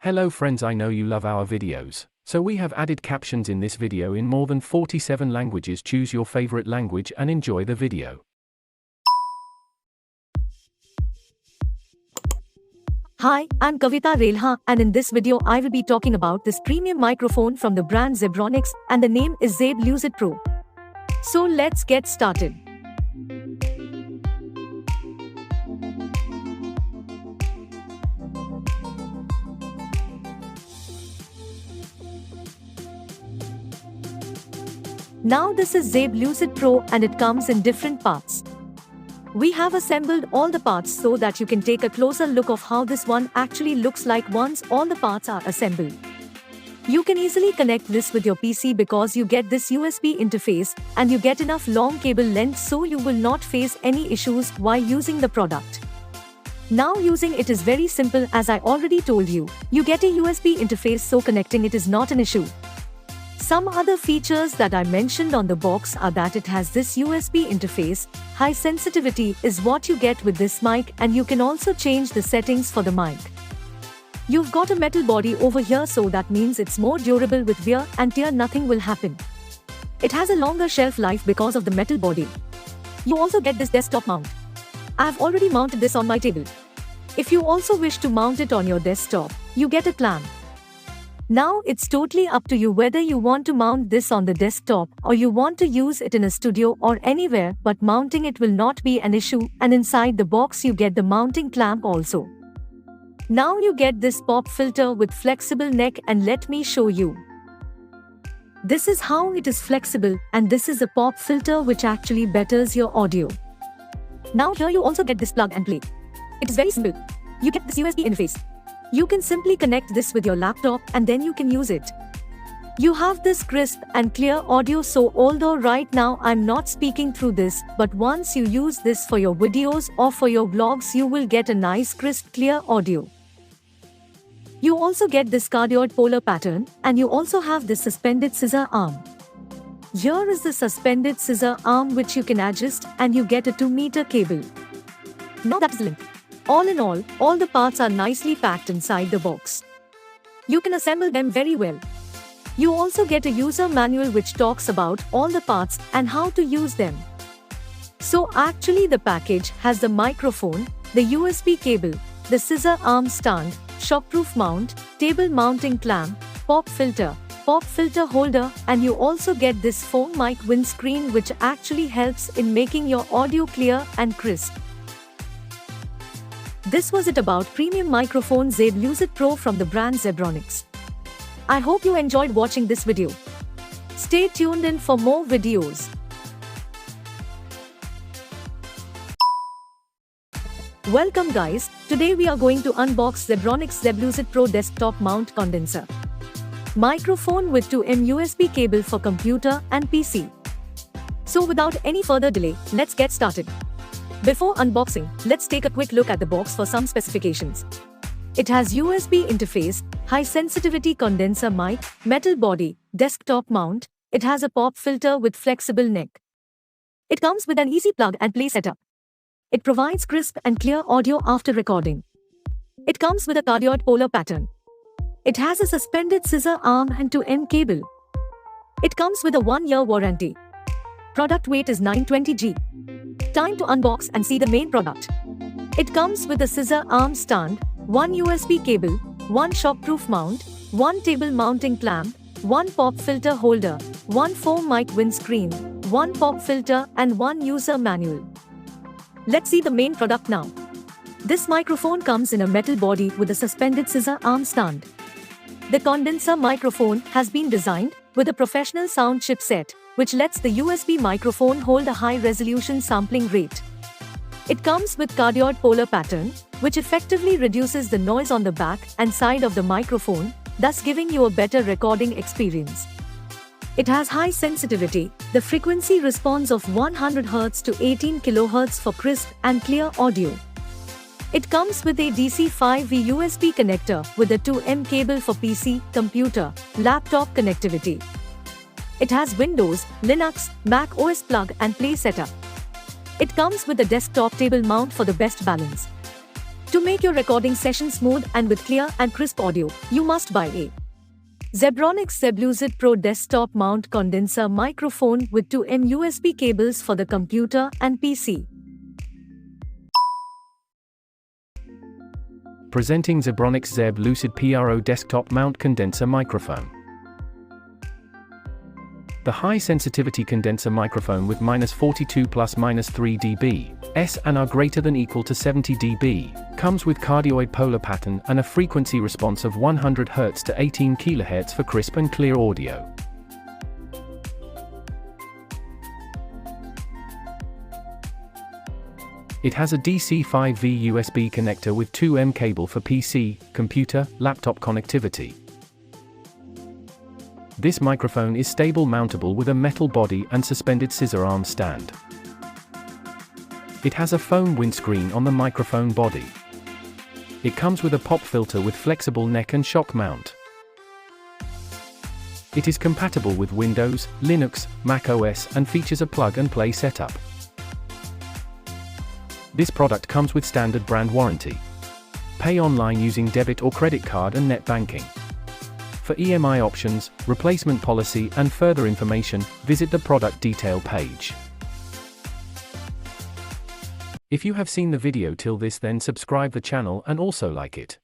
Hello friends, I know you love our videos, so we have added captions in this video in more than 47 languages. Choose your favorite language and enjoy the video. Hi, I'm Kavita Relha, and in this video I will be talking about this premium microphone from the brand ZEBRONICS, and the name is Zeb-Lucid PRO. So let's get started. Now this is Zeb-Lucid PRO and it comes in different parts. We have assembled all the parts so that you can take a closer look of how this one actually looks like once all the parts are assembled. You can easily connect this with your PC because you get this USB interface and you get enough long cable length so you will not face any issues while using the product. Now using it is very simple, as I already told you. You get a USB interface, so connecting it is not an issue. Some other features that I mentioned on the box are that it has this USB interface. High sensitivity is what you get with this mic, and you can also change the settings for the mic. You've got a metal body over here, so that means it's more durable. With wear and tear nothing will happen. It has a longer shelf life because of the metal body. You also get this desktop mount. I've already mounted this on my table. If you also wish to mount it on your desktop, you get a clamp. Now it's totally up to you whether you want to mount this on the desktop or you want to use it in a studio or anywhere, but mounting it will not be an issue, and inside the box you get the mounting clamp also. Now you get this pop filter with flexible neck, and let me show you. This is how it is flexible, and this is a pop filter which actually betters your audio. Now here you also get this plug and play. It is very simple. You get this USB interface. You can simply connect this with your laptop and then you can use it. You have this crisp and clear audio, so although right now I'm not speaking through this, but once you use this for your videos or for your vlogs, you will get a nice crisp clear audio. You also get this cardioid polar pattern, and you also have this suspended scissor arm. Here is the suspended scissor arm which you can adjust, and you get a 2-meter cable. Now that is the link. All in all the parts are nicely packed inside the box. You can assemble them very well. You also get a user manual which talks about all the parts and how to use them. So actually the package has the microphone, the USB cable, the scissor arm stand, shockproof mount, table mounting clamp, pop filter holder, and you also get this foam mic windscreen which actually helps in making your audio clear and crisp. This was it about premium microphone Zeb-Lucid PRO from the brand ZEBRONICS. I hope you enjoyed watching this video. Stay tuned in for more videos. Welcome guys, today we are going to unbox ZEBRONICS Zeb-Lucid PRO desktop mount condenser microphone with 2mm USB cable for computer and PC. So without any further delay, let's get started. Before unboxing, let's take a quick look at the box for some specifications. It has USB interface, high sensitivity condenser mic, metal body, desktop mount. It has a pop filter with flexible neck. It comes with an easy plug and play setup. It provides crisp and clear audio after recording. It comes with a cardioid polar pattern. It has a suspended scissor arm and 2mm cable. It comes with a 1-year warranty. Product weight is 920 g. Time to unbox and see the main product. It comes with a scissor arm stand, 1 USB cable, 1 shockproof mount, 1 table mounting clamp, 1 pop filter holder, 1 foam mic windscreen, 1 pop filter, and 1 user manual. Let's see the main product now. This microphone comes in a metal body with a suspended scissor arm stand. The condenser microphone has been designed with a professional sound chipset, which lets the USB microphone hold a high-resolution sampling rate. It comes with cardioid polar pattern, which effectively reduces the noise on the back and side of the microphone, thus giving you a better recording experience. It has high sensitivity, the frequency response of 100 Hz to 18 kHz for crisp and clear audio. It comes with a DC 5V USB connector with a 2mm cable for PC, computer, laptop connectivity. It has Windows, Linux, Mac OS plug and play setup. It comes with a desktop table mount for the best balance. To make your recording session smooth and with clear and crisp audio, you must buy a ZEBRONICS Zeb-Lucid PRO desktop mount condenser microphone with 2M USB cables for the computer and PC. Presenting ZEBRONICS Zeb-Lucid PRO desktop mount condenser microphone. The high-sensitivity condenser microphone with -42 plus -3 dB S and are greater than equal to 70 dB, comes with cardioid polar pattern and a frequency response of 100 Hz to 18 kHz for crisp and clear audio. It has a DC 5V USB connector with 2M cable for PC, computer, laptop connectivity. This microphone is stable mountable with a metal body and suspended scissor arm stand. It has a foam windscreen on the microphone body. It comes with a pop filter with flexible neck and shock mount. It is compatible with Windows, Linux, Mac OS and features a plug-and-play setup. This product comes with standard brand warranty. Pay online using debit or credit card and net banking. For EMI options, replacement policy and further information, visit the product detail page. If you have seen the video till this, then subscribe the channel and also like it.